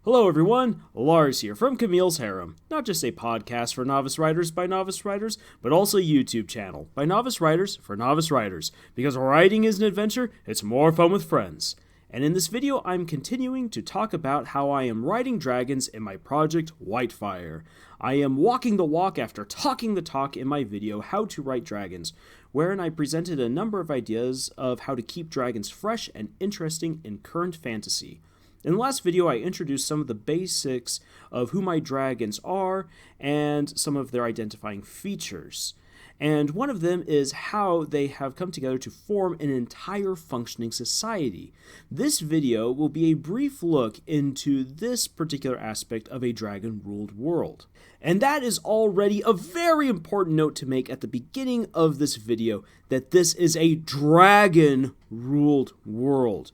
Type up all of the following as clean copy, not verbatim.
Hello everyone, Lars here from Camille's Harem. Not just a podcast for novice writers by novice writers, but also a YouTube channel by novice writers for novice writers. Because writing is an adventure, it's more fun with friends. And in this video, I'm continuing to talk about how I am writing dragons in my project Whitefire. I am walking the walk after talking the talk in my video How to Write Dragons, wherein I presented a number of ideas of how to keep dragons fresh and interesting in current fantasy. In the last video, I introduced some of the basics of who my dragons are and some of their identifying features. And one of them is how they have come together to form an entire functioning society. This video will be a brief look into this particular aspect of a dragon-ruled world. And that is already a very important note to make at the beginning of this video, that this is a dragon-ruled world.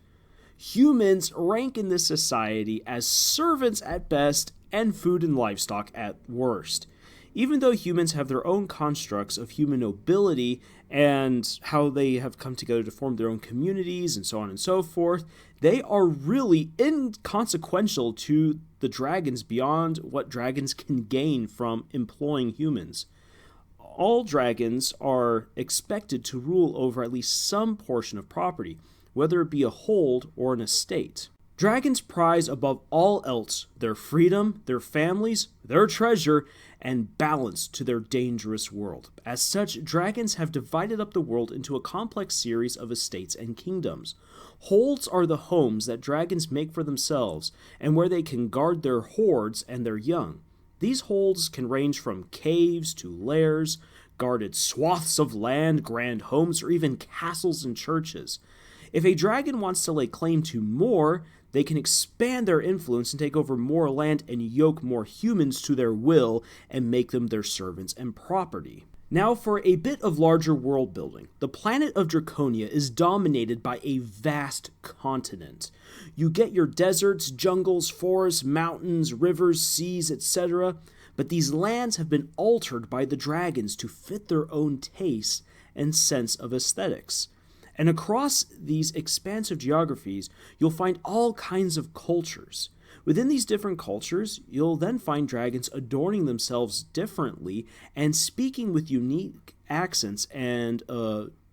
Humans rank in this society as servants at best and food and livestock at worst. Even though humans have their own constructs of human nobility and how they have come together to form their own communities and so on and so forth, they are really inconsequential to the dragons beyond what dragons can gain from employing humans. All dragons are expected to rule over at least some portion of property, whether it be a hold or an estate. Dragons prize above all else their freedom, their families, their treasure, and balance to their dangerous world. As such, dragons have divided up the world into a complex series of estates and kingdoms. Holds are the homes that dragons make for themselves, and where they can guard their hordes and their young. These holds can range from caves to lairs, guarded swaths of land, grand homes, or even castles and churches. If a dragon wants to lay claim to more, they can expand their influence and take over more land and yoke more humans to their will and make them their servants and property. Now for a bit of larger world building. The planet of Draconia is dominated by a vast continent. You get your deserts, jungles, forests, mountains, rivers, seas, etc. But these lands have been altered by the dragons to fit their own taste and sense of aesthetics. And across these expansive geographies, you'll find all kinds of cultures. Within these different cultures, you'll then find dragons adorning themselves differently and speaking with unique accents and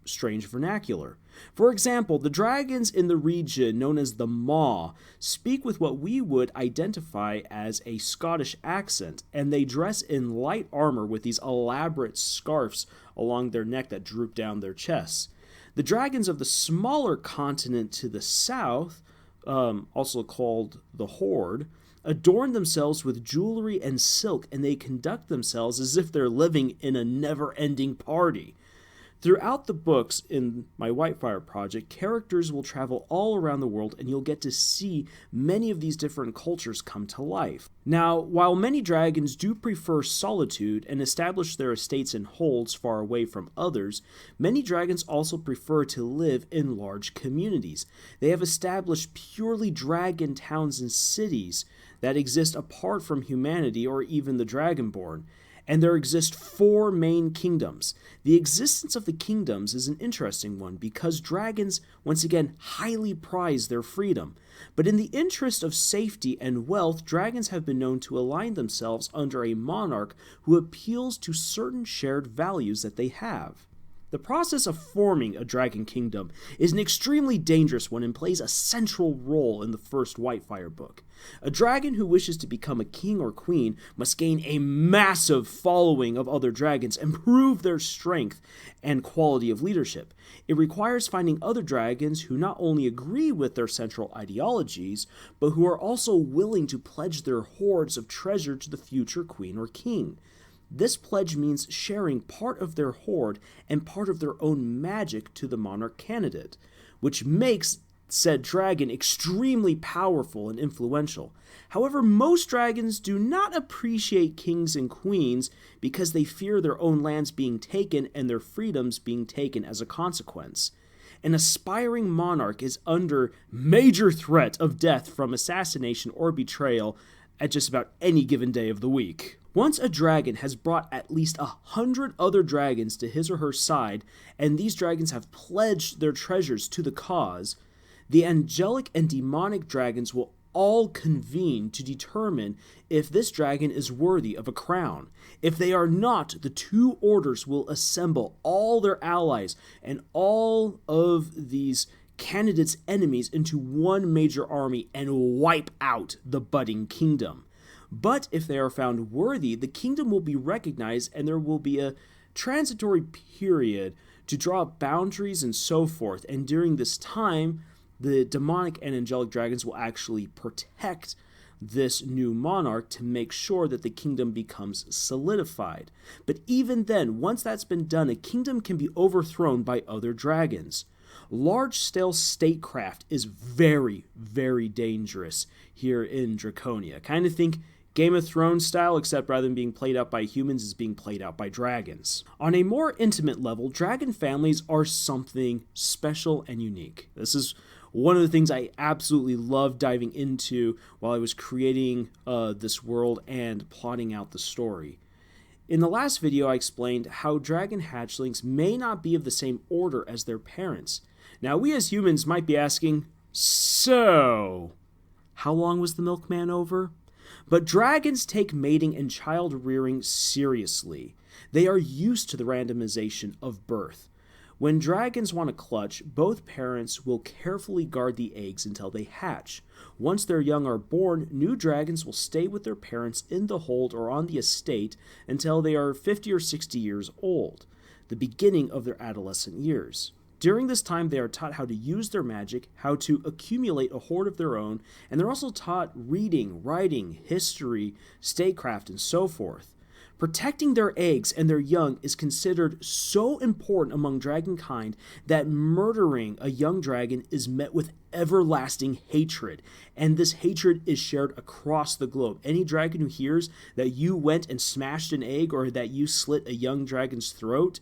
strange vernacular. For example, the dragons in the region known as the Maw speak with what we would identify as a Scottish accent, and they dress in light armor with these elaborate scarves along their neck that droop down their chests. The dragons of the smaller continent to the south, also called the Horde, adorn themselves with jewelry and silk, and they conduct themselves as if they're living in a never-ending party. Throughout the books in my Whitefire project, characters will travel all around the world, and you'll get to see many of these different cultures come to life. Now, while many dragons do prefer solitude and establish their estates and holds far away from others, many dragons also prefer to live in large communities. They have established purely dragon towns and cities that exist apart from humanity or even the Dragonborn. And there exist 4 main kingdoms. The existence of the kingdoms is an interesting one because dragons, once again, highly prize their freedom. But in the interest of safety and wealth, dragons have been known to align themselves under a monarch who appeals to certain shared values that they have. The process of forming a dragon kingdom is an extremely dangerous one and plays a central role in the first Whitefire book. A dragon who wishes to become a king or queen must gain a massive following of other dragons and prove their strength and quality of leadership. It requires finding other dragons who not only agree with their central ideologies, but who are also willing to pledge their hoards of treasure to the future queen or king. This pledge means sharing part of their hoard and part of their own magic to the monarch candidate, which makes said dragon extremely powerful and influential. However, most dragons do not appreciate kings and queens because they fear their own lands being taken and their freedoms being taken as a consequence. An aspiring monarch is under major threat of death from assassination or betrayal at just about any given day of the week. Once a dragon has brought at least 100 other dragons to his or her side, and these dragons have pledged their treasures to the cause, the angelic and demonic dragons will all convene to determine if this dragon is worthy of a crown. If they are not, the two orders will assemble all their allies and all of these candidates' enemies into one major army and wipe out the budding kingdom. But if they are found worthy, the kingdom will be recognized and there will be a transitory period to draw up boundaries and so forth. And during this time, the demonic and angelic dragons will actually protect this new monarch to make sure that the kingdom becomes solidified. But even then, once that's been done, a kingdom can be overthrown by other dragons. Large-scale statecraft is very, very dangerous here in Draconia. Kind of think Game of Thrones style, except rather than being played out by humans, is being played out by dragons. On a more intimate level, dragon families are something special and unique. This is one of the things I absolutely loved diving into while I was creating this world and plotting out the story. In the last video, I explained how dragon hatchlings may not be of the same order as their parents. Now, we as humans might be asking, so, how long was the milkman over? But dragons take mating and child rearing seriously. They are used to the randomization of birth. When dragons want to clutch, both parents will carefully guard the eggs until they hatch. Once their young are born, new dragons will stay with their parents in the hold or on the estate until they are 50 or 60 years old, the beginning of their adolescent years. During this time, they are taught how to use their magic, how to accumulate a hoard of their own, and they're also taught reading, writing, history, statecraft, and so forth. Protecting their eggs and their young is considered so important among dragonkind that murdering a young dragon is met with everlasting hatred, and this hatred is shared across the globe. Any dragon who hears that you went and smashed an egg or that you slit a young dragon's throat,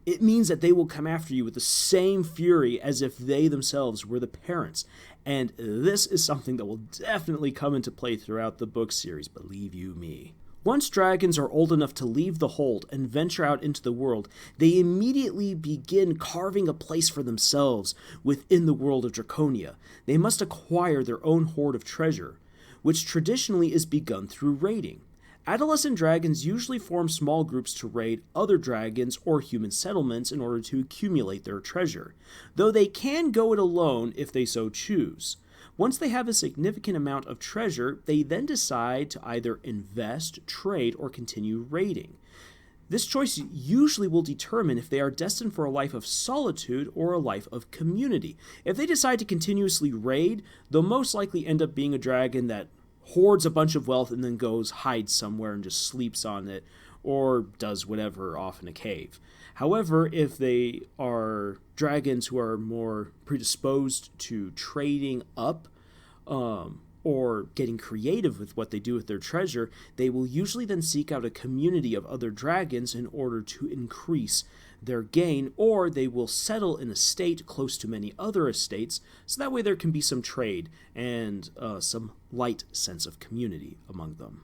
it means that they will come after you with the same fury as if they themselves were the parents. And this is something that will definitely come into play throughout the book series, believe you me. Once dragons are old enough to leave the hold and venture out into the world, they immediately begin carving a place for themselves within the world of Draconia. They must acquire their own hoard of treasure, which traditionally is begun through raiding. Adolescent dragons usually form small groups to raid other dragons or human settlements in order to accumulate their treasure, though they can go it alone if they so choose. Once they have a significant amount of treasure, they then decide to either invest, trade, or continue raiding. This choice usually will determine if they are destined for a life of solitude or a life of community. If they decide to continuously raid, they'll most likely end up being a dragon that hoards a bunch of wealth and then hides somewhere and just sleeps on it, or does whatever off in a cave. However, if they are dragons who are more predisposed to trading up or getting creative with what they do with their treasure, they will usually then seek out a community of other dragons in order to increase their gain, or they will settle in a state close to many other estates, so that way there can be some trade and some light sense of community among them.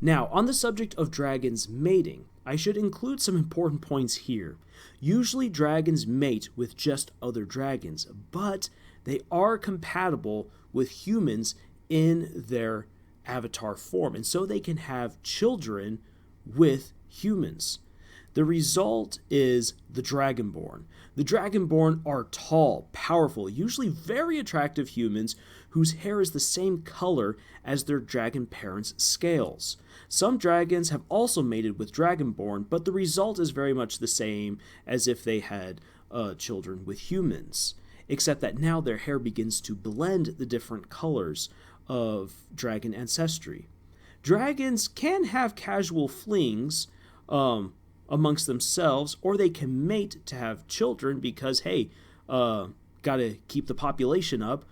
Now, on the subject of dragons mating, I should include some important points here. Usually dragons mate with just other dragons, but they are compatible with humans in their avatar form, and so they can have children with humans. The result is the Dragonborn. The Dragonborn are tall, powerful, usually very attractive humans whose hair is the same color as their dragon parents' scales. Some dragons have also mated with Dragonborn, but the result is very much the same as if they had children with humans, except that now their hair begins to blend the different colors of dragon ancestry. Dragons can have casual flings amongst themselves, or they can mate to have children because, hey, gotta keep the population up,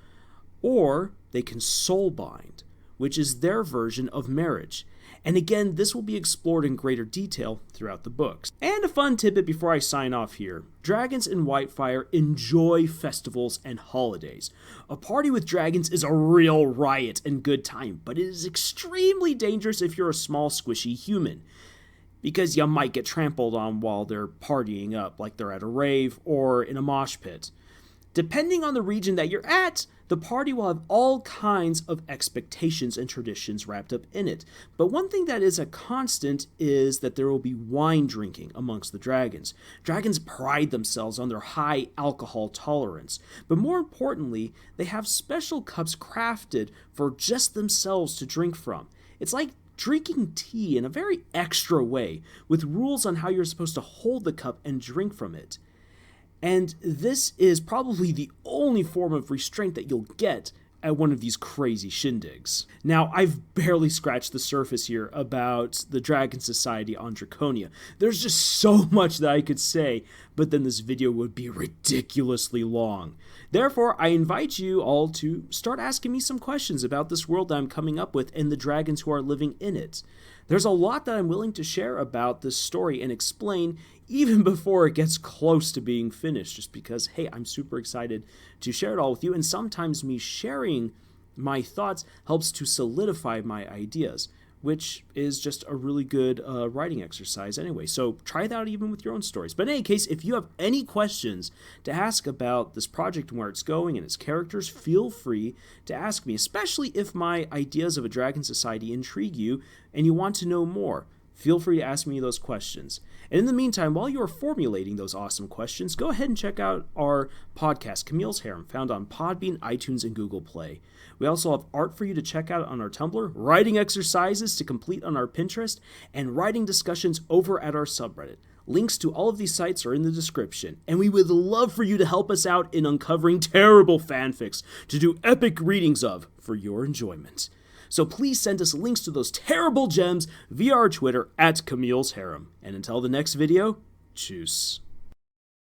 or they can soulbind, which is their version of marriage. And again, this will be explored in greater detail throughout the books. And a fun tidbit before I sign off here. Dragons in Whitefire enjoy festivals and holidays. A party with dragons is a real riot and good time, but it is extremely dangerous if you're a small, squishy human, because you might get trampled on while they're partying up, like they're at a rave or in a mosh pit. Depending on the region that you're at, The party will have all kinds of expectations and traditions wrapped up in it, but one thing that is a constant is that there will be wine drinking amongst the dragons. Dragons pride themselves on their high alcohol tolerance, but more importantly, they have special cups crafted for just themselves to drink from. It's like drinking tea in a very extra way, with rules on how you're supposed to hold the cup and drink from it. And this is probably the only form of restraint that you'll get at one of these crazy shindigs. Now, I've barely scratched the surface here about the Dragon Society on Draconia. There's just so much that I could say, but then this video would be ridiculously long. Therefore, I invite you all to start asking me some questions about this world that I'm coming up with and the dragons who are living in it. There's a lot that I'm willing to share about this story and explain even before it gets close to being finished, just because, hey, I'm super excited to share it all with you, and sometimes me sharing my thoughts helps to solidify my ideas, which is just a really good writing exercise anyway. So try that out even with your own stories. But in any case, if you have any questions to ask about this project and where it's going and its characters, feel free to ask me, especially if my ideas of a Dragon Society intrigue you and you want to know more. Feel free to ask me those questions. And in the meantime, while you are formulating those awesome questions, go ahead and check out our podcast, Camille's Harem, found on Podbean, iTunes, and Google Play. We also have art for you to check out on our Tumblr, writing exercises to complete on our Pinterest, and writing discussions over at our subreddit. Links to all of these sites are in the description, and we would love for you to help us out in uncovering terrible fanfics to do epic readings of for your enjoyment. So please send us links to those terrible gems via our Twitter at Camille's Harem. And until the next video, tschüss.